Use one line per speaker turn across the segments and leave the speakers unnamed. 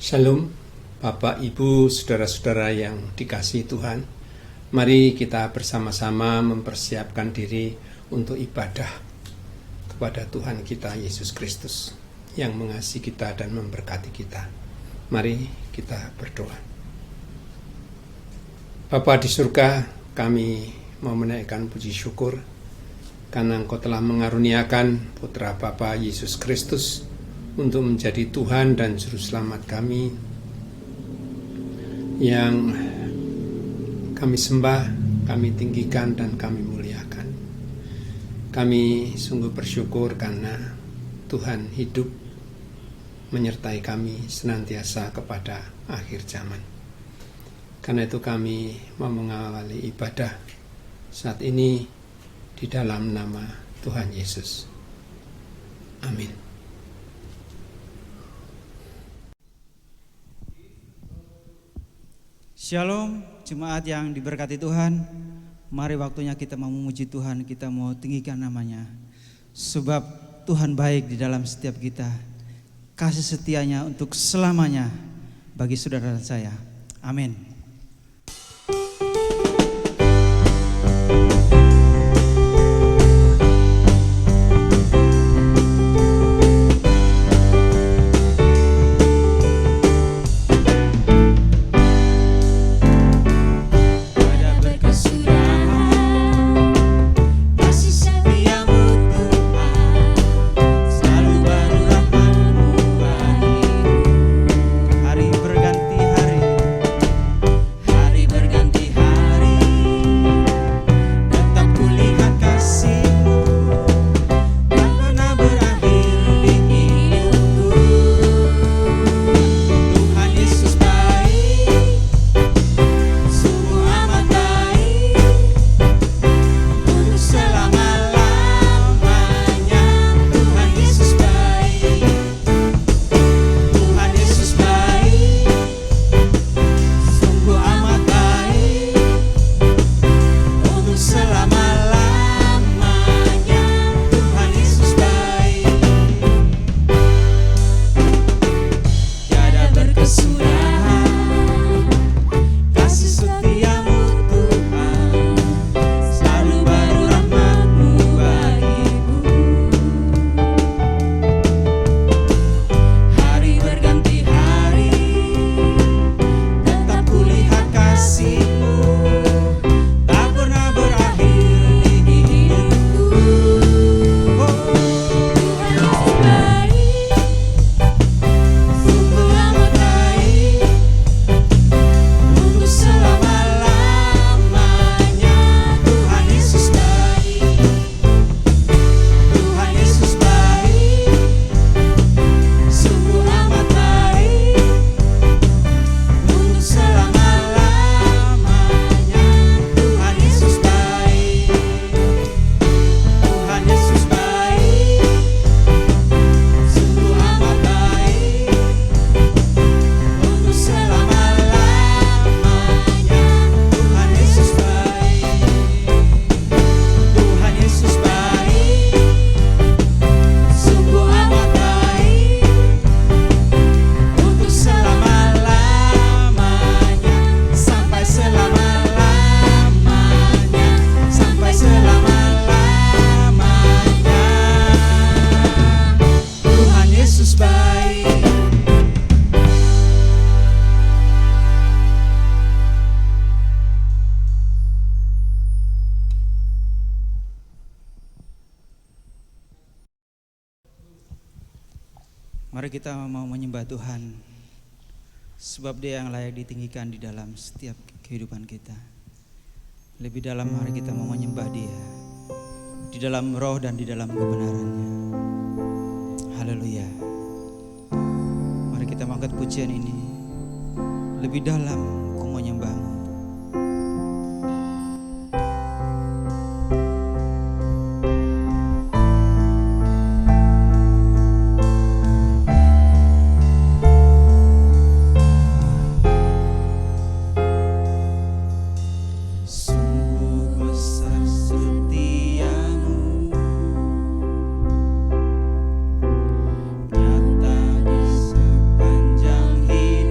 Shalom, Bapak, Ibu, Saudara-saudara yang dikasihi Tuhan. Mari kita bersama-sama mempersiapkan diri untuk ibadah kepada Tuhan kita Yesus Kristus yang mengasihi kita dan memberkati kita. Mari kita berdoa. Bapa di surga, kami mau menaikkan puji syukur karena Engkau telah mengaruniakan Putra Bapa Yesus Kristus untuk menjadi Tuhan dan Juru Selamat kami yang kami sembah, kami tinggikan, dan kami muliakan. Kami sungguh bersyukur karena Tuhan hidup menyertai kami senantiasa kepada akhir zaman. Karena itu kami mau mengawali ibadah saat ini di dalam nama Tuhan Yesus. Amin.
Shalom, jemaat yang diberkati Tuhan. Mari waktunya kita mau memuji Tuhan, kita mau tinggikan namanya. Sebab Tuhan baik di dalam setiap kita. Kasih setianya untuk selamanya bagi saudara dan saya. Amin. Mari kita mau menyembah Tuhan, sebab Dia yang layak ditinggikan di dalam setiap kehidupan kita. Lebih dalam mari kita mau menyembah Dia di dalam roh dan di dalam kebenarannya. Haleluya. Mari kita angkat pujian ini. Lebih dalam ku menyembah-Mu.
Nyata di sepanjang hidup.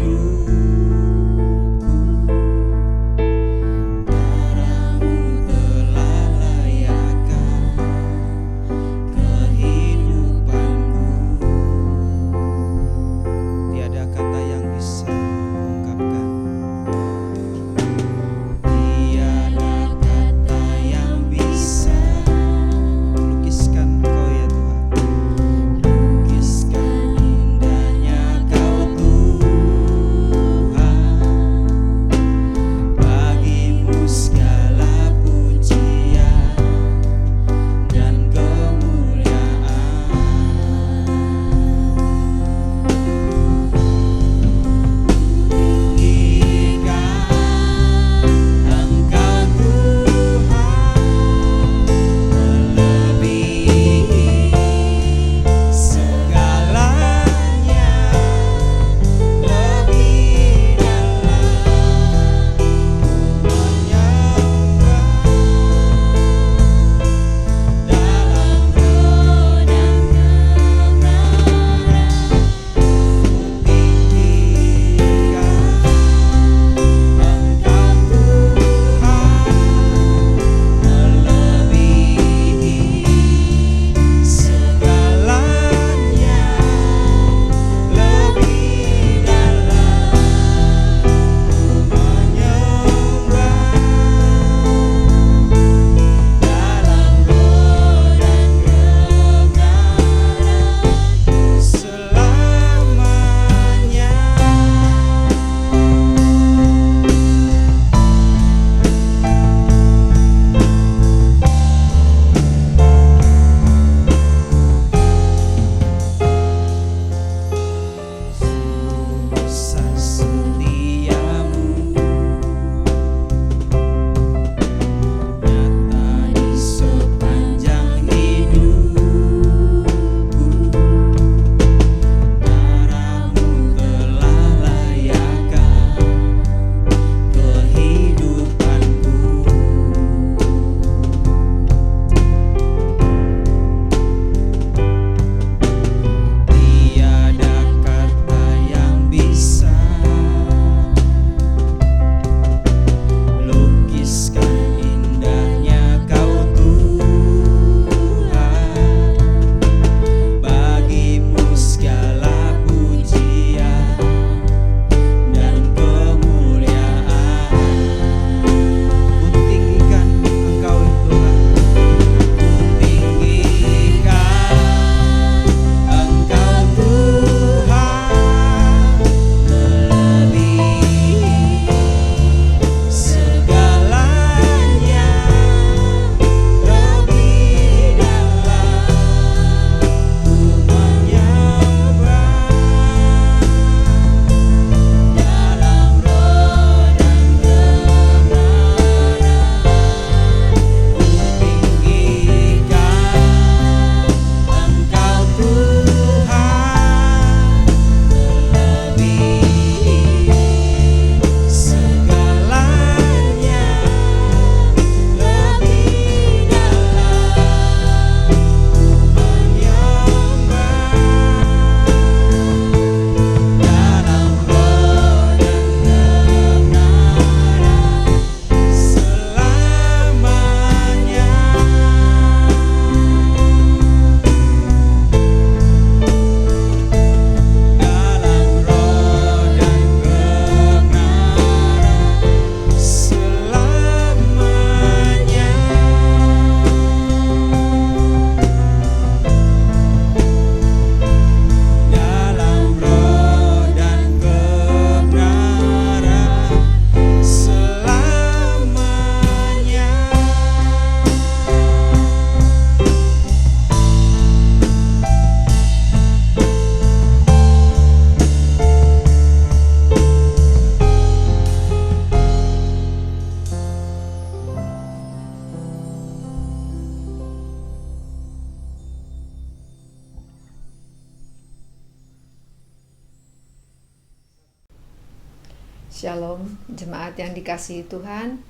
Shalom, jemaat yang dikasihi Tuhan.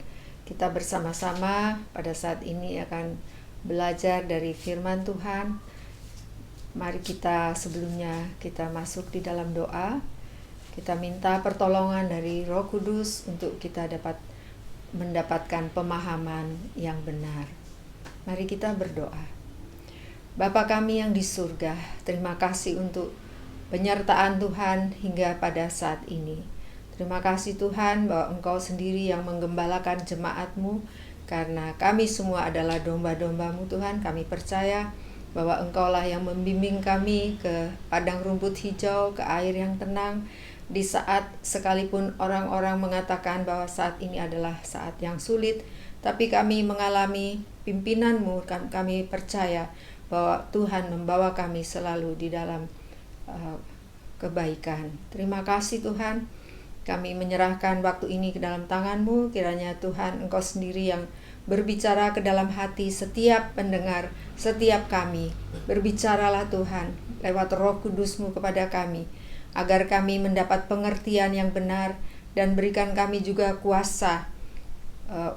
Kita bersama-sama pada saat ini akan belajar dari firman Tuhan. Mari kita sebelumnya kita masuk di dalam doa. Kita minta pertolongan dari Roh Kudus untuk kita dapat mendapatkan pemahaman yang benar. Mari kita berdoa. Bapa kami yang di surga, terima kasih untuk penyertaan Tuhan hingga pada saat ini. Terima kasih Tuhan bahwa Engkau sendiri yang menggembalakan jemaat-Mu, karena kami semua adalah domba-domba-Mu Tuhan. Kami percaya bahwa Engkaulah yang membimbing kami ke padang rumput hijau, ke air yang tenang, di saat sekalipun orang-orang mengatakan bahwa saat ini adalah saat yang sulit, tapi kami mengalami pimpinan-Mu. Kami percaya bahwa Tuhan membawa kami selalu di dalam kebaikan. Terima kasih Tuhan. Kami menyerahkan waktu ini ke dalam tangan-Mu. Kiranya Tuhan Engkau sendiri yang berbicara ke dalam hati setiap pendengar, setiap kami. Berbicaralah Tuhan lewat Roh Kudus-Mu kepada kami, agar kami mendapat pengertian yang benar, dan berikan kami juga kuasa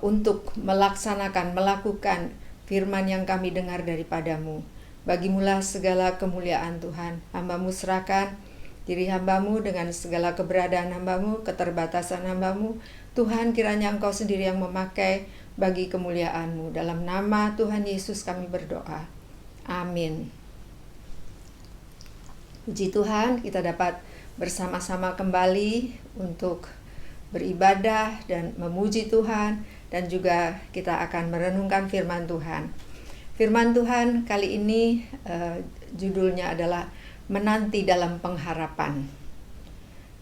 untuk melakukan firman yang kami dengar daripada-Mu. Bagimulah segala kemuliaan Tuhan. Hamba-Mu serahkan diri hamba-Mu dengan segala keberadaan hamba-Mu, keterbatasan hamba-Mu. Tuhan, kiranya Engkau sendiri yang memakai bagi kemuliaan-Mu. Dalam nama Tuhan Yesus kami berdoa. Amin. Puji Tuhan, kita dapat bersama-sama kembali untuk beribadah dan memuji Tuhan, dan juga kita akan merenungkan firman Tuhan. Firman Tuhan kali ini judulnya adalah menanti dalam pengharapan.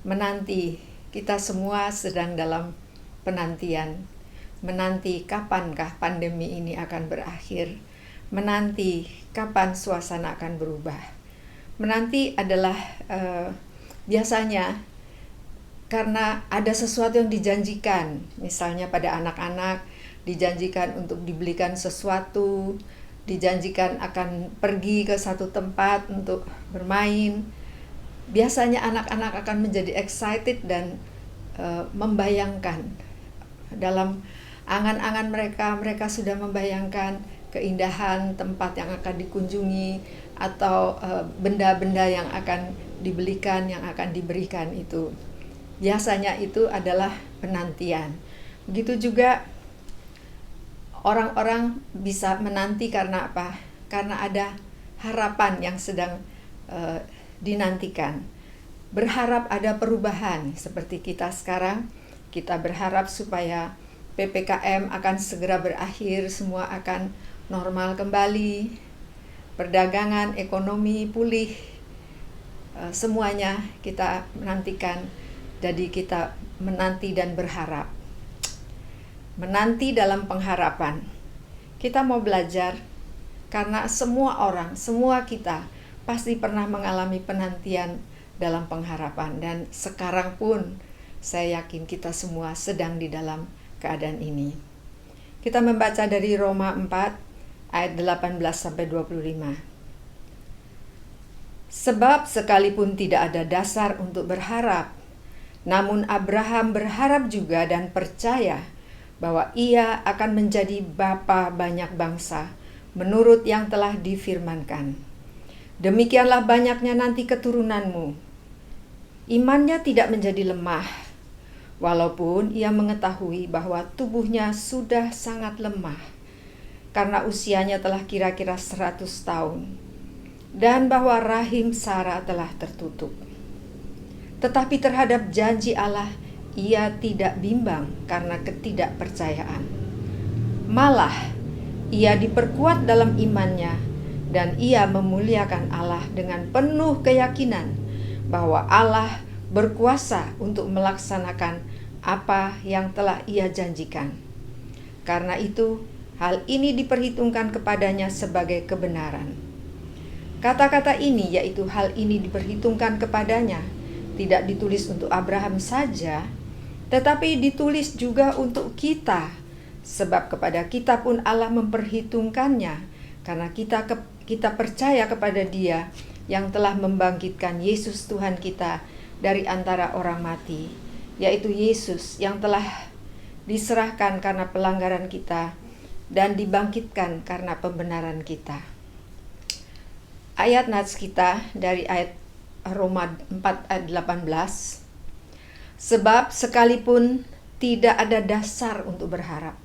Menanti, kita semua sedang dalam penantian. Menanti kapankah pandemi ini akan berakhir. Menanti kapan suasana akan berubah. Menanti adalah biasanya karena ada sesuatu yang dijanjikan. Misalnya pada anak-anak dijanjikan untuk dibelikan sesuatu, dijanjikan akan pergi ke satu tempat untuk bermain. Biasanya anak-anak akan menjadi excited dan membayangkan dalam angan-angan mereka sudah membayangkan keindahan tempat yang akan dikunjungi, atau benda-benda yang akan dibelikan, yang akan diberikan itu. Biasanya itu adalah penantian. Begitu juga orang-orang bisa menanti karena apa? Karena ada harapan yang sedang dinantikan. Berharap ada perubahan seperti kita sekarang. Kita berharap supaya PPKM akan segera berakhir, semua akan normal kembali. Perdagangan, ekonomi pulih. Semuanya kita menantikan. Jadi kita menanti dan berharap. Menanti dalam pengharapan. Kita mau belajar karena semua orang, semua kita pasti pernah mengalami penantian dalam pengharapan, dan sekarang pun saya yakin kita semua sedang di dalam keadaan ini. Kita membaca dari Roma 4 ayat 18 sampai 25. Sebab sekalipun tidak ada dasar untuk berharap, namun Abraham berharap juga dan percaya bahwa ia akan menjadi bapa banyak bangsa, menurut yang telah difirmankan. Demikianlah banyaknya nanti keturunanmu. Imannya tidak menjadi lemah, walaupun ia mengetahui bahwa tubuhnya sudah sangat lemah, karena usianya telah kira-kira 100 tahun, dan bahwa rahim Sarah telah tertutup. Tetapi terhadap janji Allah, ia tidak bimbang karena ketidakpercayaan. Malah, ia diperkuat dalam imannya, dan ia memuliakan Allah dengan penuh keyakinan bahwa Allah berkuasa untuk melaksanakan apa yang telah ia janjikan. Karena itu, hal ini diperhitungkan kepadanya sebagai kebenaran. Kata-kata ini, yaitu hal ini diperhitungkan kepadanya, tidak ditulis untuk Abraham saja, tetapi ditulis juga untuk kita, sebab kepada kita pun Allah memperhitungkannya, karena kita percaya kepada Dia yang telah membangkitkan Yesus Tuhan kita dari antara orang mati, yaitu Yesus yang telah diserahkan karena pelanggaran kita dan dibangkitkan karena pembenaran kita. Ayat nats kita dari ayat Roma 4 ayat 18. Sebab sekalipun tidak ada dasar untuk berharap,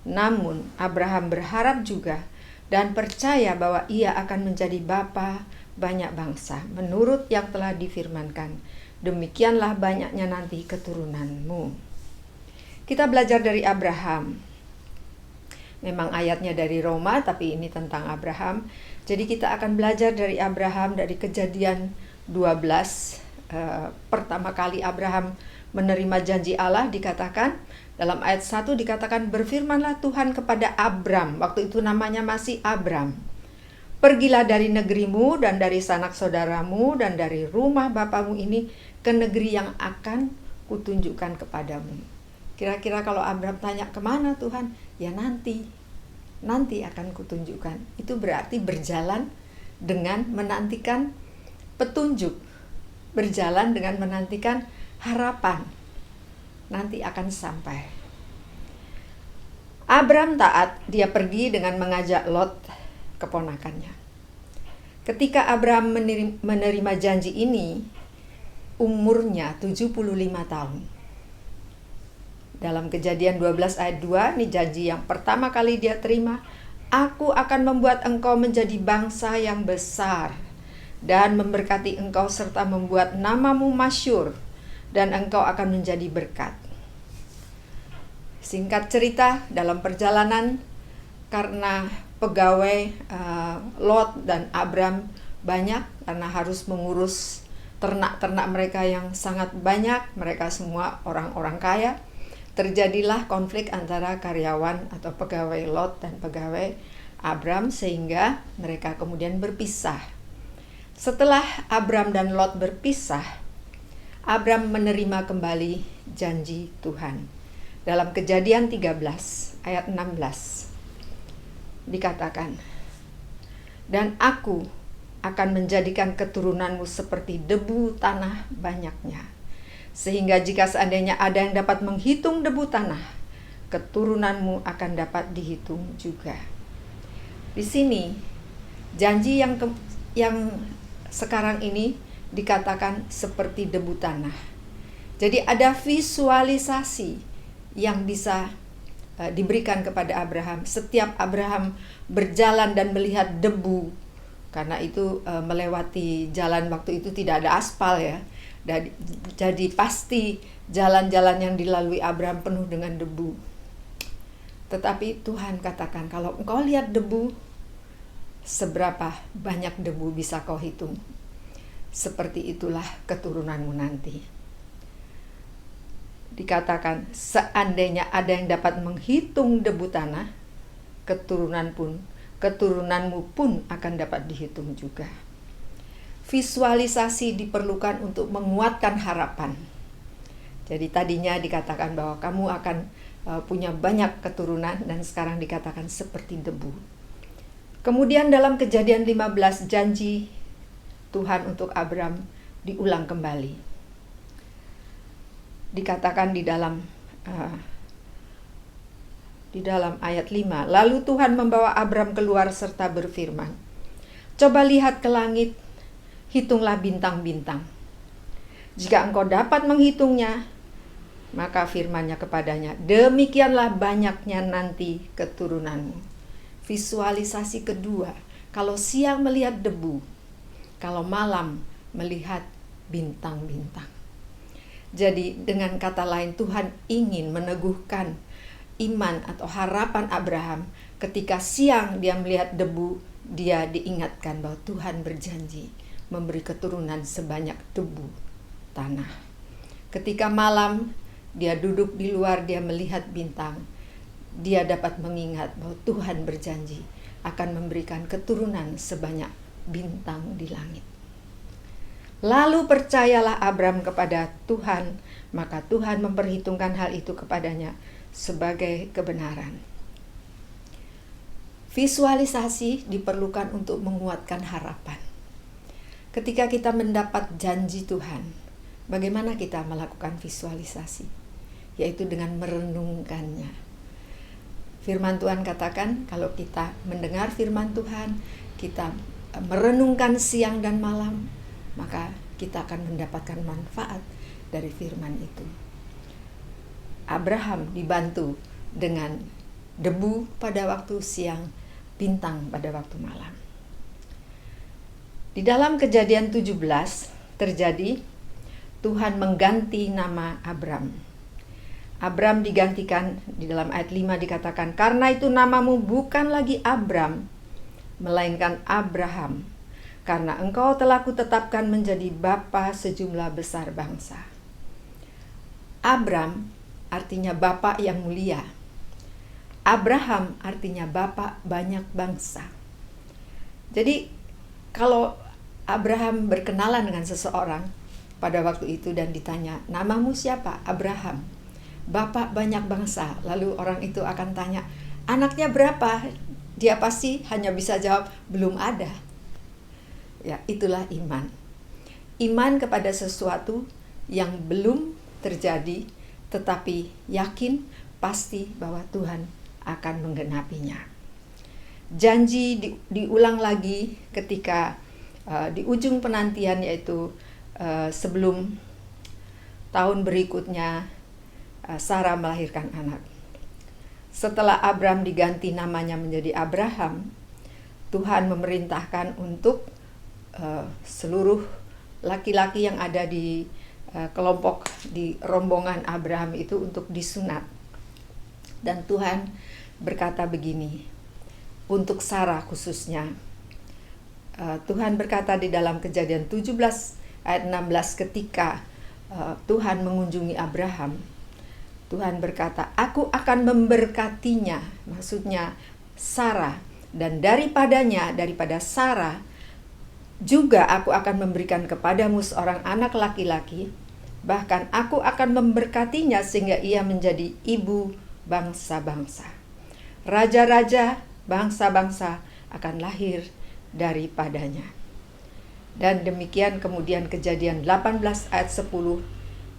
namun Abraham berharap juga dan percaya bahwa ia akan menjadi bapa banyak bangsa, menurut yang telah difirmankan, demikianlah banyaknya nanti keturunanmu. Kita belajar dari Abraham. Memang ayatnya dari Roma, tapi ini tentang Abraham. Jadi kita akan belajar dari Abraham dari Kejadian 12. Pertama kali Abraham menerima janji Allah, dikatakan dalam ayat 1 dikatakan, berfirmanlah Tuhan kepada Abram, waktu itu namanya masih Abram, pergilah dari negerimu dan dari sanak saudaramu dan dari rumah bapamu ini ke negeri yang akan kutunjukkan kepadamu. Kira-kira kalau Abram tanya, kemana Tuhan? Ya nanti akan kutunjukkan. Itu berarti berjalan dengan menantikan petunjuk, berjalan dengan menantikan harapan, nanti akan sampai. Abram taat, dia pergi dengan mengajak Lot, keponakannya. Ketika Abram menerima janji ini, umurnya 75 tahun. Dalam Kejadian 12 ayat 2, ini janji yang pertama kali dia terima. Aku akan membuat engkau menjadi bangsa yang besar dan memberkati engkau serta membuat namamu masyhur, dan engkau akan menjadi berkat. Singkat cerita, dalam perjalanan, karena pegawai Lot dan Abram banyak, karena harus mengurus ternak-ternak mereka yang sangat banyak, mereka semua orang-orang kaya, terjadilah konflik antara karyawan atau pegawai Lot dan pegawai Abram, sehingga mereka kemudian berpisah. Setelah Abram dan Lot berpisah, Abram menerima kembali janji Tuhan. Dalam Kejadian 13 ayat 16 dikatakan, dan aku akan menjadikan keturunanmu seperti debu tanah banyaknya, sehingga jika seandainya ada yang dapat menghitung debu tanah, keturunanmu akan dapat dihitung juga. Di sini janji yang sekarang ini dikatakan seperti debu tanah. Jadi ada visualisasi yang bisa diberikan kepada Abraham. Setiap Abraham berjalan dan melihat debu, karena itu melewati jalan waktu itu tidak ada aspal ya. Jadi pasti jalan-jalan yang dilalui Abraham penuh dengan debu. Tetapi Tuhan katakan, kalau engkau lihat debu, seberapa banyak debu bisa kau hitung? Seperti itulah keturunanmu nanti. Dikatakan, seandainya ada yang dapat menghitung debu tanah, keturunanmu pun akan dapat dihitung juga. Visualisasi diperlukan untuk menguatkan harapan. Jadi tadinya dikatakan bahwa kamu akan punya banyak keturunan, dan sekarang dikatakan seperti debu. Kemudian dalam Kejadian 15, janji Tuhan untuk Abram diulang kembali. Dikatakan di dalam ayat 5, lalu Tuhan membawa Abram keluar serta berfirman, coba lihat ke langit, hitunglah bintang-bintang. Jika engkau dapat menghitungnya, maka firman-Nya kepadanya, demikianlah banyaknya nanti keturunanmu. Visualisasi kedua, kalau siang melihat debu, kalau malam melihat bintang-bintang. Jadi dengan kata lain, Tuhan ingin meneguhkan iman atau harapan Abraham. Ketika siang dia melihat debu, dia diingatkan bahwa Tuhan berjanji memberi keturunan sebanyak debu tanah. Ketika malam dia duduk di luar, dia melihat bintang, dia dapat mengingat bahwa Tuhan berjanji akan memberikan keturunan sebanyak bintang di langit. Lalu percayalah Abram kepada Tuhan, maka Tuhan memperhitungkan hal itu kepadanya sebagai kebenaran. Visualisasi diperlukan untuk menguatkan harapan. Ketika kita mendapat janji Tuhan, Bagaimana kita melakukan visualisasi? Yaitu dengan merenungkannya. Firman Tuhan katakan, kalau kita mendengar firman Tuhan, kita merenungkan siang dan malam, maka kita akan mendapatkan manfaat dari firman itu. Abraham dibantu dengan debu pada waktu siang, bintang pada waktu malam. Di dalam Kejadian 17 terjadi Tuhan mengganti nama Abram. Abram digantikan, di dalam ayat 5 dikatakan, karena itu namamu bukan lagi Abram, melainkan Abraham, karena engkau telah kutetapkan menjadi bapa sejumlah besar bangsa. Abram artinya bapa yang mulia. Abraham artinya bapa banyak bangsa. Jadi kalau Abraham berkenalan dengan seseorang pada waktu itu dan ditanya, namamu siapa? Abraham, bapa banyak bangsa. Lalu orang itu akan tanya, anaknya berapa? Dia pasti hanya bisa jawab, belum ada. Ya, itulah iman. Iman kepada sesuatu yang belum terjadi, tetapi yakin pasti bahwa Tuhan akan menggenapinya. Janji diulang lagi ketika di ujung penantian, yaitu sebelum tahun berikutnya Sarah melahirkan anak. Setelah Abram diganti namanya menjadi Abraham, Tuhan memerintahkan untuk seluruh laki-laki yang ada di kelompok di rombongan Abraham itu untuk disunat. Dan Tuhan berkata begini, untuk Sarah khususnya, Tuhan berkata di dalam Kejadian 17 ayat 16 ketika Tuhan mengunjungi Abraham, Tuhan berkata, aku akan memberkatinya, maksudnya Sarah, dan daripada Sarah juga aku akan memberikan kepadamu seorang anak laki-laki, bahkan aku akan memberkatinya sehingga ia menjadi ibu bangsa-bangsa. Raja-raja, bangsa-bangsa akan lahir daripadanya. Dan demikian kemudian Kejadian 18 ayat 10,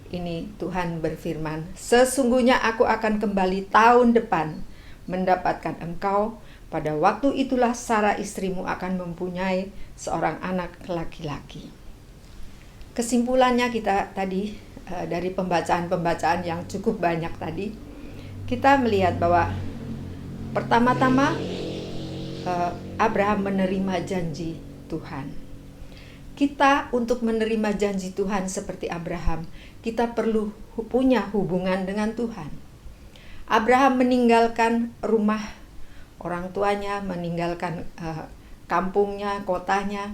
ini Tuhan berfirman, sesungguhnya aku akan kembali tahun depan mendapatkan engkau. Pada waktu itulah Sarah istrimu akan mempunyai seorang anak laki-laki. Kesimpulannya kita tadi dari pembacaan-pembacaan yang cukup banyak tadi, kita melihat bahwa pertama-tama Abraham menerima janji Tuhan. Kita untuk menerima janji Tuhan seperti Abraham, kita perlu punya hubungan dengan Tuhan. Abraham meninggalkan rumah orang tuanya, meninggalkan kampungnya, kotanya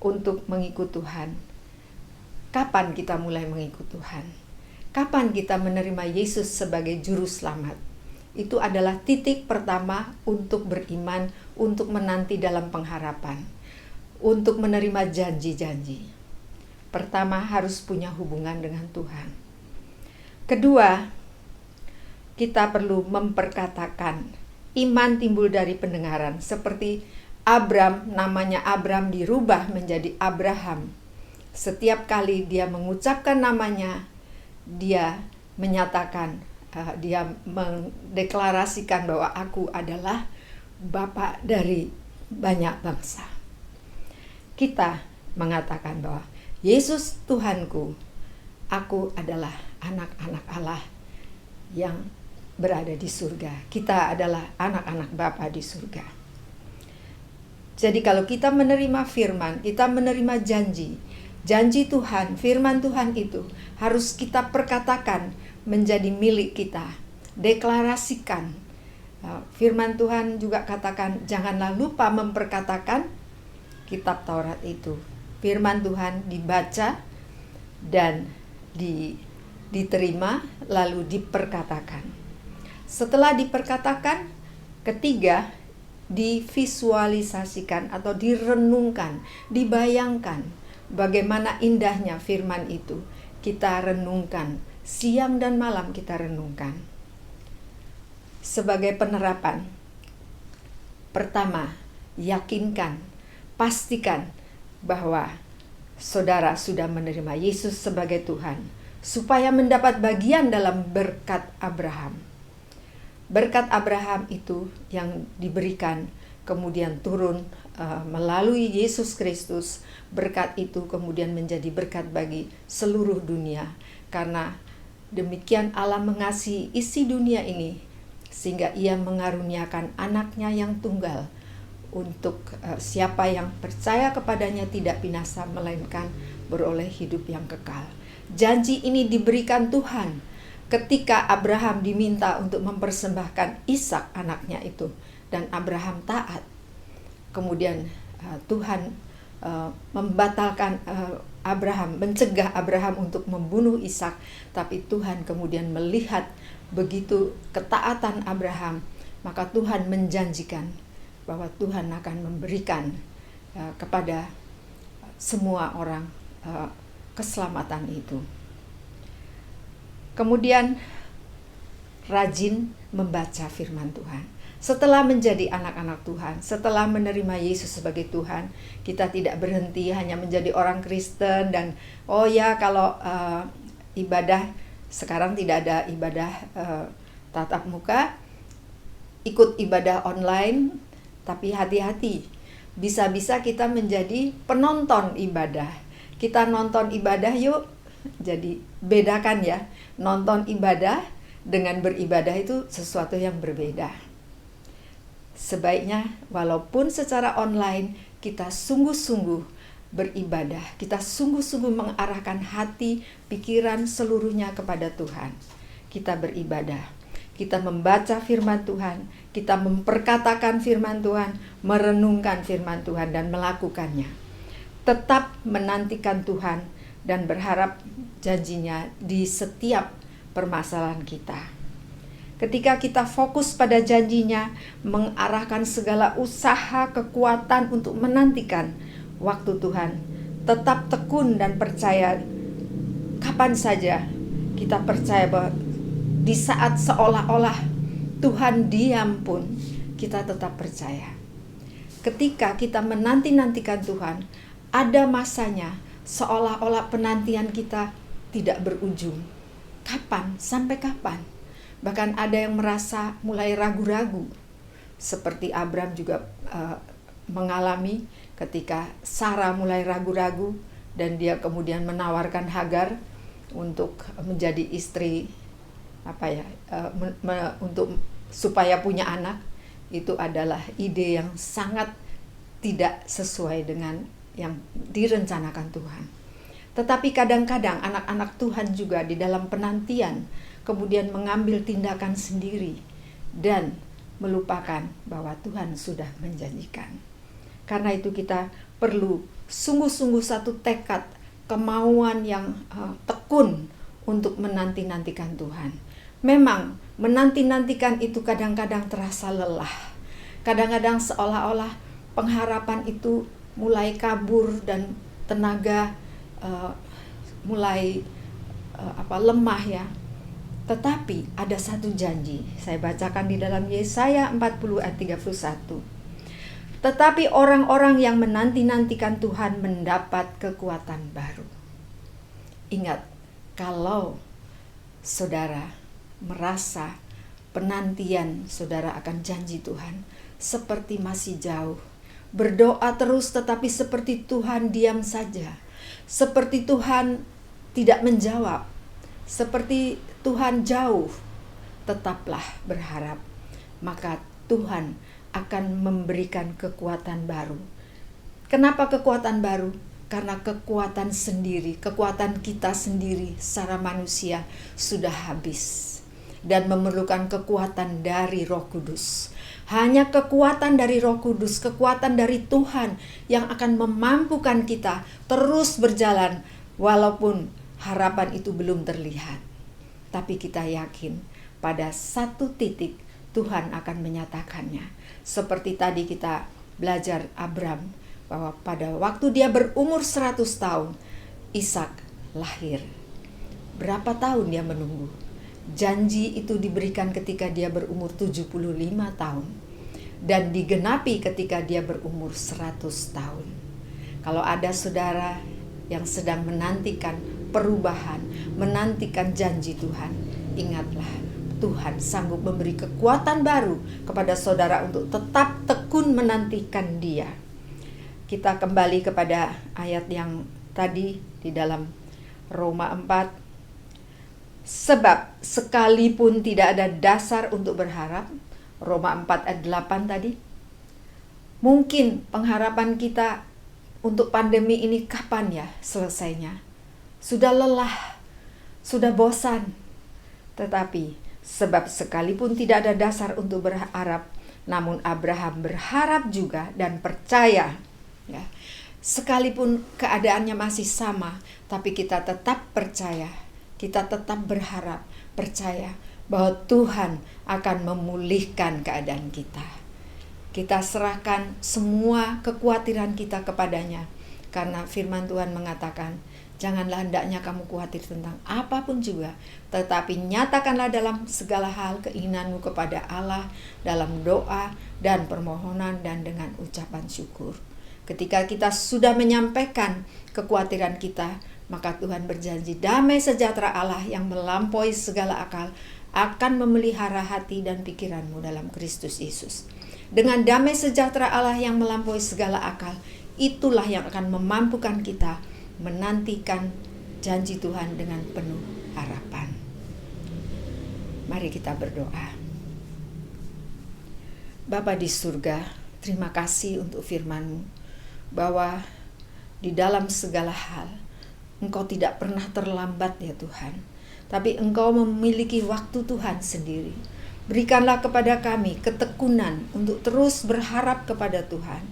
untuk mengikut Tuhan. Kapan kita mulai mengikut Tuhan? Kapan kita menerima Yesus sebagai juru selamat? Itu adalah titik pertama untuk beriman, untuk menanti dalam pengharapan, untuk menerima janji-janji. Pertama, harus punya hubungan dengan Tuhan. Kedua, kita perlu memperkatakan. Iman timbul dari pendengaran, seperti Abram, namanya Abram dirubah menjadi Abraham. Setiap kali dia mengucapkan namanya, dia menyatakan, dia mendeklarasikan bahwa aku adalah bapa dari banyak bangsa. Kita mengatakan bahwa Yesus Tuhanku, aku adalah anak-anak Allah yang berada di surga. Kita adalah anak-anak Bapa di surga. Jadi kalau kita menerima firman, kita menerima janji Tuhan, firman Tuhan itu harus kita perkatakan menjadi milik kita. Deklarasikan. Firman Tuhan juga katakan, janganlah lupa memperkatakan kitab Taurat itu. Firman Tuhan dibaca dan diterima lalu diperkatakan. Setelah diperkatakan, ketiga, divisualisasikan atau direnungkan, dibayangkan bagaimana indahnya firman itu. Kita renungkan, siang dan malam kita renungkan. Sebagai penerapan, pertama, yakinkan, pastikan bahwa saudara sudah menerima Yesus sebagai Tuhan, supaya mendapat bagian dalam berkat Abraham. Berkat Abraham itu yang diberikan kemudian turun melalui Yesus Kristus. Berkat itu kemudian menjadi berkat bagi seluruh dunia, karena demikian Allah mengasihi isi dunia ini sehingga Ia mengaruniakan anaknya yang tunggal untuk siapa yang percaya kepadanya tidak binasa melainkan beroleh hidup yang kekal. Janji ini diberikan Tuhan ketika Abraham diminta untuk mempersembahkan Ishak anaknya itu, dan Abraham taat. Kemudian Tuhan membatalkan Abraham, mencegah Abraham untuk membunuh Ishak, tapi Tuhan kemudian melihat begitu ketaatan Abraham, maka Tuhan menjanjikan bahwa Tuhan akan memberikan kepada semua orang keselamatan itu. Kemudian rajin membaca firman Tuhan. Setelah menjadi anak-anak Tuhan, setelah menerima Yesus sebagai Tuhan, kita tidak berhenti hanya menjadi orang Kristen dan kalau ibadah sekarang tidak ada ibadah tatap muka, ikut ibadah online, tapi hati-hati. Bisa-bisa kita menjadi penonton ibadah. Kita nonton ibadah yuk. Jadi bedakan ya, nonton ibadah dengan beribadah itu sesuatu yang berbeda. Sebaiknya walaupun secara online kita sungguh-sungguh beribadah, kita sungguh-sungguh mengarahkan hati, pikiran seluruhnya kepada Tuhan. Kita beribadah, kita membaca firman Tuhan, kita memperkatakan firman Tuhan, merenungkan firman Tuhan dan melakukannya. Tetap menantikan Tuhan dan berharap janjinya di setiap permasalahan kita. Ketika kita fokus pada janjinya, mengarahkan segala usaha, kekuatan untuk menantikan waktu Tuhan, tetap tekun dan percaya. Kapan saja kita percaya bahwa di saat seolah-olah Tuhan diam pun, kita tetap percaya. Ketika kita menanti-nantikan Tuhan, ada masanya seolah-olah penantian kita tidak berujung. Kapan? Sampai kapan? Bahkan ada yang merasa mulai ragu-ragu. Seperti Abram juga mengalami ketika Sarah mulai ragu-ragu dan dia kemudian menawarkan Hagar untuk menjadi istri untuk supaya punya anak. Itu adalah ide yang sangat tidak sesuai dengan yang direncanakan Tuhan. Tetapi kadang-kadang anak-anak Tuhan juga di dalam penantian kemudian mengambil tindakan sendiri dan melupakan bahwa Tuhan sudah menjanjikan. Karena itu kita perlu sungguh-sungguh satu tekad, kemauan yang tekun untuk menanti-nantikan Tuhan. Memang menanti-nantikan itu kadang-kadang terasa lelah. Kadang-kadang seolah-olah pengharapan itu mulai kabur dan tenaga mulai lemah ya. Tetapi ada satu janji, saya bacakan di dalam Yesaya 40 ayat 31. Tetapi orang-orang yang menanti-nantikan Tuhan mendapat kekuatan baru. Ingat, kalau saudara merasa penantian saudara akan janji Tuhan seperti masih jauh, berdoa terus tetapi seperti Tuhan diam saja, seperti Tuhan tidak menjawab, seperti Tuhan jauh, tetaplah berharap. Maka Tuhan akan memberikan kekuatan baru. Kenapa kekuatan baru? Karena kekuatan sendiri, kekuatan kita sendiri secara manusia sudah habis dan memerlukan kekuatan dari Roh Kudus. Hanya kekuatan dari Roh Kudus, kekuatan dari Tuhan yang akan memampukan kita terus berjalan walaupun harapan itu belum terlihat. Tapi kita yakin pada satu titik Tuhan akan menyatakannya. Seperti tadi kita belajar Abram, bahwa pada waktu dia berumur 100 tahun, Ishak lahir. Berapa tahun dia menunggu? Janji itu diberikan ketika dia berumur 75 tahun. Dan digenapi ketika dia berumur 100 tahun. Kalau ada saudara yang sedang menantikan perubahan, menantikan janji Tuhan, ingatlah Tuhan sanggup memberi kekuatan baru kepada saudara untuk tetap tekun menantikan Dia. Kita kembali kepada ayat yang tadi di dalam Roma 4. Sebab sekalipun tidak ada dasar untuk berharap, Roma 4 ayat 8 tadi. Mungkin pengharapan kita untuk pandemi ini kapan ya selesainya? Sudah lelah, sudah bosan. Tetapi sebab sekalipun tidak ada dasar untuk berharap, namun Abraham berharap juga dan percaya. Ya, sekalipun keadaannya masih sama, tapi kita tetap percaya, kita tetap berharap, percaya bahwa Tuhan akan memulihkan keadaan kita. Kita serahkan semua kekhawatiran kita kepadanya, karena firman Tuhan mengatakan, janganlah hendaknya kamu khawatir tentang apapun juga, tetapi nyatakanlah dalam segala hal keinginanmu kepada Allah dalam doa dan permohonan dan dengan ucapan syukur. Ketika kita sudah menyampaikan kekhawatiran kita, maka Tuhan berjanji damai sejahtera Allah yang melampaui segala akal akan memelihara hati dan pikiranmu dalam Kristus Yesus. Dengan damai sejahtera Allah yang melampaui segala akal, itulah yang akan memampukan kita menantikan janji Tuhan dengan penuh harapan. Mari kita berdoa. Bapa di surga, terima kasih untuk firman-Mu, bahwa di dalam segala hal Engkau tidak pernah terlambat ya Tuhan, tapi Engkau memiliki waktu Tuhan sendiri. Berikanlah kepada kami ketekunan untuk terus berharap kepada Tuhan.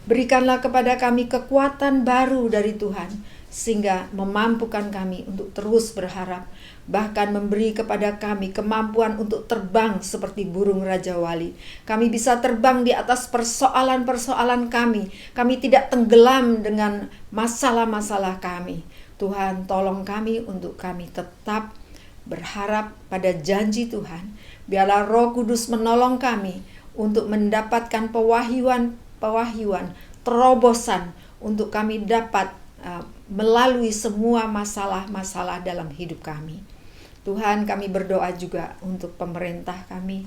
Berikanlah kepada kami kekuatan baru dari Tuhan, sehingga memampukan kami untuk terus berharap, bahkan memberi kepada kami kemampuan untuk terbang seperti burung Raja Wali. Kami bisa terbang di atas persoalan-persoalan kami. Kami tidak tenggelam dengan masalah-masalah kami. Tuhan, tolong kami untuk kami tetap berharap pada janji Tuhan. Biarlah Roh Kudus menolong kami untuk mendapatkan pewahyuan, terobosan untuk kami dapat melalui semua masalah-masalah dalam hidup kami. Tuhan, kami berdoa juga untuk pemerintah kami,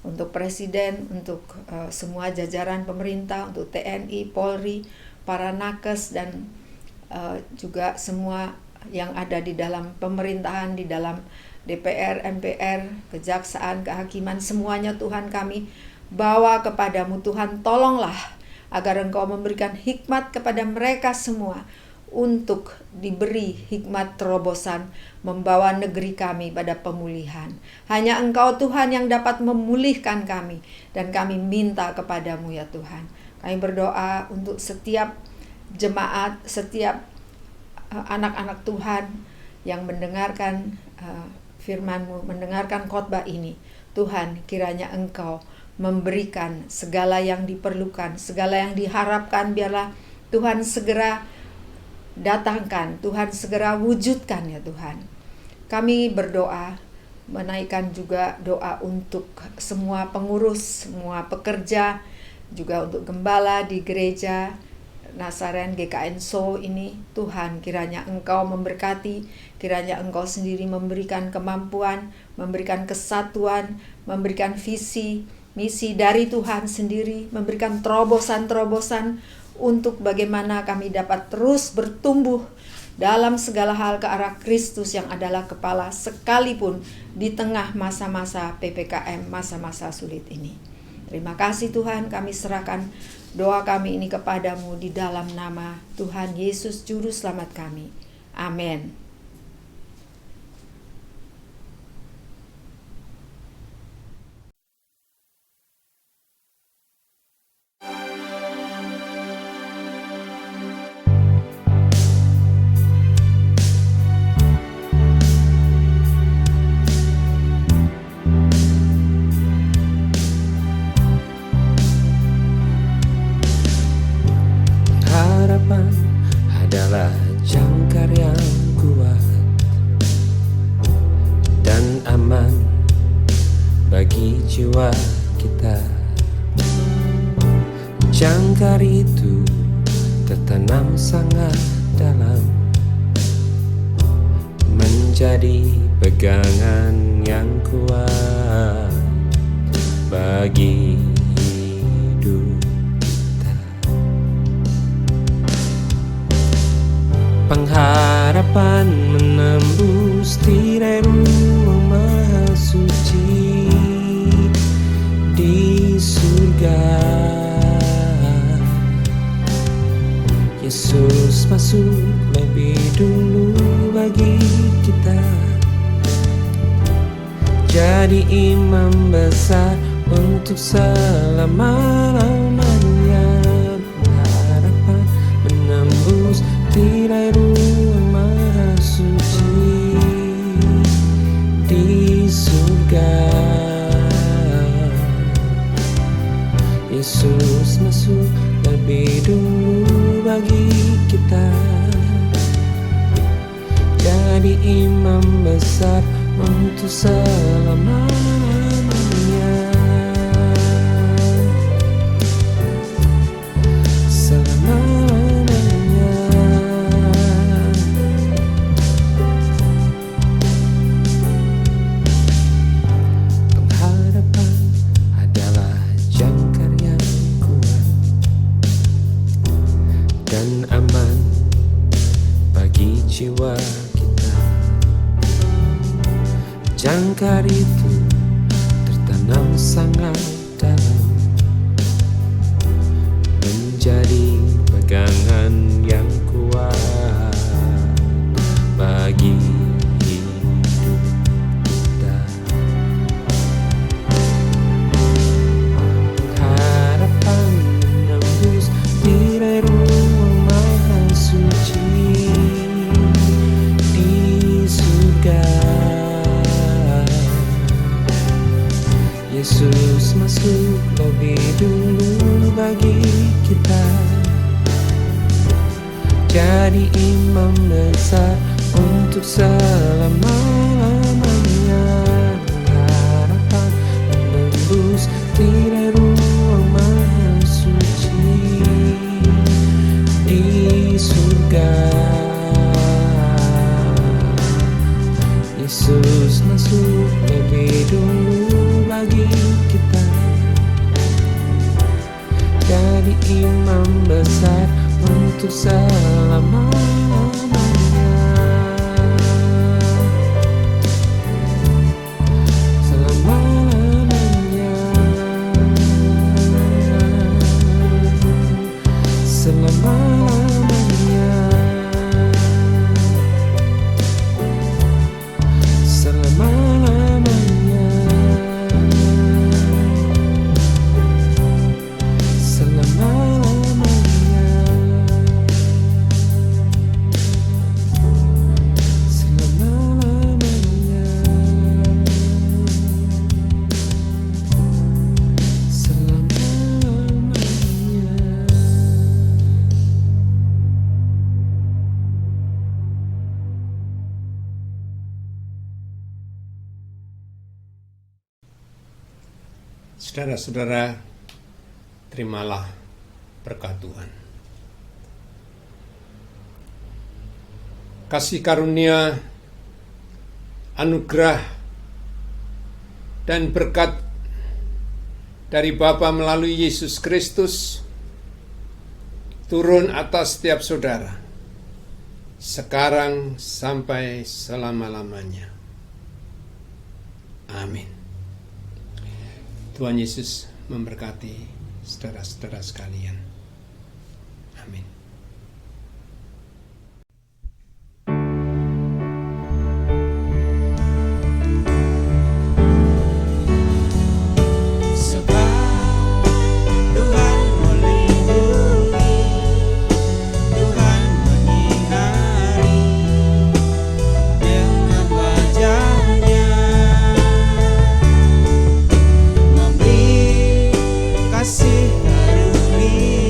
untuk Presiden, untuk semua jajaran pemerintah, untuk TNI, Polri, para nakes, dan juga semua yang ada di dalam pemerintahan, di dalam DPR, MPR, kejaksaan, kehakiman, semuanya Tuhan kami bawa kepadamu. Tuhan, tolonglah agar Engkau memberikan hikmat kepada mereka semua untuk diberi hikmat terobosan membawa negeri kami pada pemulihan. Hanya Engkau Tuhan yang dapat memulihkan kami, dan kami minta kepadamu ya Tuhan. Kami berdoa untuk setiap jemaat, setiap anak-anak Tuhan yang mendengarkan firman-Mu, mendengarkan khotbah ini. Tuhan, kiranya Engkau memberikan segala yang diperlukan, segala yang diharapkan, biarlah Tuhan segera datangkan, Tuhan segera wujudkan ya Tuhan. Kami berdoa, menaikkan juga doa untuk semua pengurus, semua pekerja, juga untuk gembala di gereja Nazaren GKN So ini. Tuhan, kiranya Engkau memberkati, kiranya Engkau sendiri memberikan kemampuan, memberikan kesatuan, memberikan visi, misi dari Tuhan sendiri, memberikan terobosan-terobosan untuk bagaimana kami dapat terus bertumbuh dalam segala hal ke arah Kristus yang adalah kepala, sekalipun di tengah masa-masa PPKM, masa-masa sulit ini. Terima kasih Tuhan, kami serahkan doa kami ini kepadamu di dalam nama Tuhan Yesus Juru Selamat kami. Amin.
Adalah jangkar yang kuat dan aman bagi jiwa kita. Jangkar itu tertanam sangat dalam menjadi pegangan yang kuat bagi hidup kita. Pengharapan menembus tirai ruang maha suci di surga. Yesus masuk lebih dulu bagi kita, jadi imam besar untuk selama-lamanya. Harapan menembus tirai ruang maha suci di surga. Yesus masuk lebih dulu bagi kita, jadi imam besar untuk selama-lamanya. Selama-lamanya. Pengharapan adalah jangkar yang kuat dan aman bagi jiwa kita. Jangkar itu tertanam sangat dalam, menjadi pegangan yang kuat bagi hidup kita. Harapan menembus tirai ruang maha suci di surga. Yesus masuk lebih dulu bagi kita, jadi imam besar untuk selama-lamanya. Harapan menembus tirai ruang maha suci di surga. Yesus masuk lebih dulu bagi kita, jadi imam besar untuk selama-lamanya. Selama-lamanya. Selama-lamanya. Selama-lamanya. Selama-lamanya. Selama-lamanya. Selama-lamanya.
Saudara-saudara, terimalah berkat Tuhan. Kasih karunia, anugerah, dan berkat dari Bapa melalui Yesus Kristus turun atas setiap saudara, sekarang sampai selama-lamanya. Amin. Tuhan Yesus memberkati saudara-saudara sekalian. Amin.
Sebab Tuhan melindungi, Tuhan menyinari dengan wajah-Nya, memberi kasih karunia.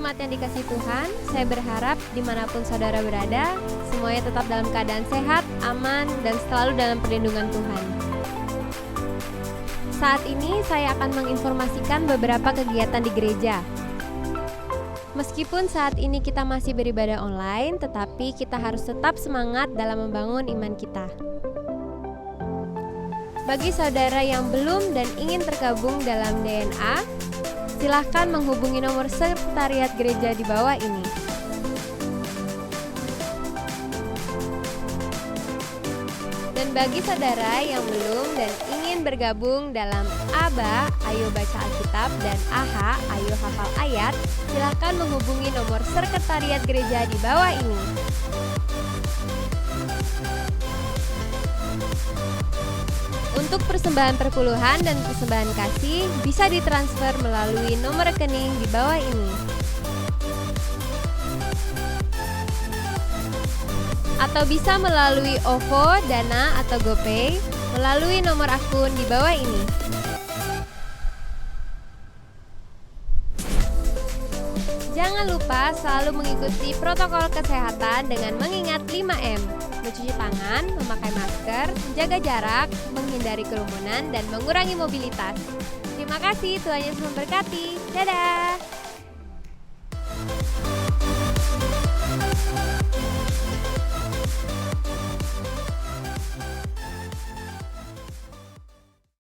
jemaat yang dikasihi Tuhan, saya berharap dimanapun saudara berada, semuanya tetap dalam keadaan sehat, aman, dan selalu dalam perlindungan Tuhan. Saat ini saya akan menginformasikan beberapa kegiatan di gereja. Meskipun saat ini kita masih beribadah online, tetapi kita harus tetap semangat dalam membangun iman kita. Bagi saudara yang belum dan ingin tergabung dalam DNA, silahkan menghubungi nomor sekretariat gereja di bawah ini. Dan bagi saudara yang belum dan ingin bergabung dalam ABA, Ayo Baca Alkitab, dan AHA, Ayo Hafal Ayat, silahkan menghubungi nomor sekretariat gereja di bawah ini. Untuk persembahan perpuluhan dan persembahan kasih bisa ditransfer melalui nomor rekening di bawah ini. Atau bisa melalui OVO, Dana, atau GoPay melalui nomor akun di bawah ini. Jangan lupa selalu mengikuti protokol kesehatan dengan mengingat 5M. Mencuci tangan, memakai masker, menjaga jarak, menghindari kerumunan, dan mengurangi mobilitas. Terima kasih, Tuhan Yesus memberkati. Dadah!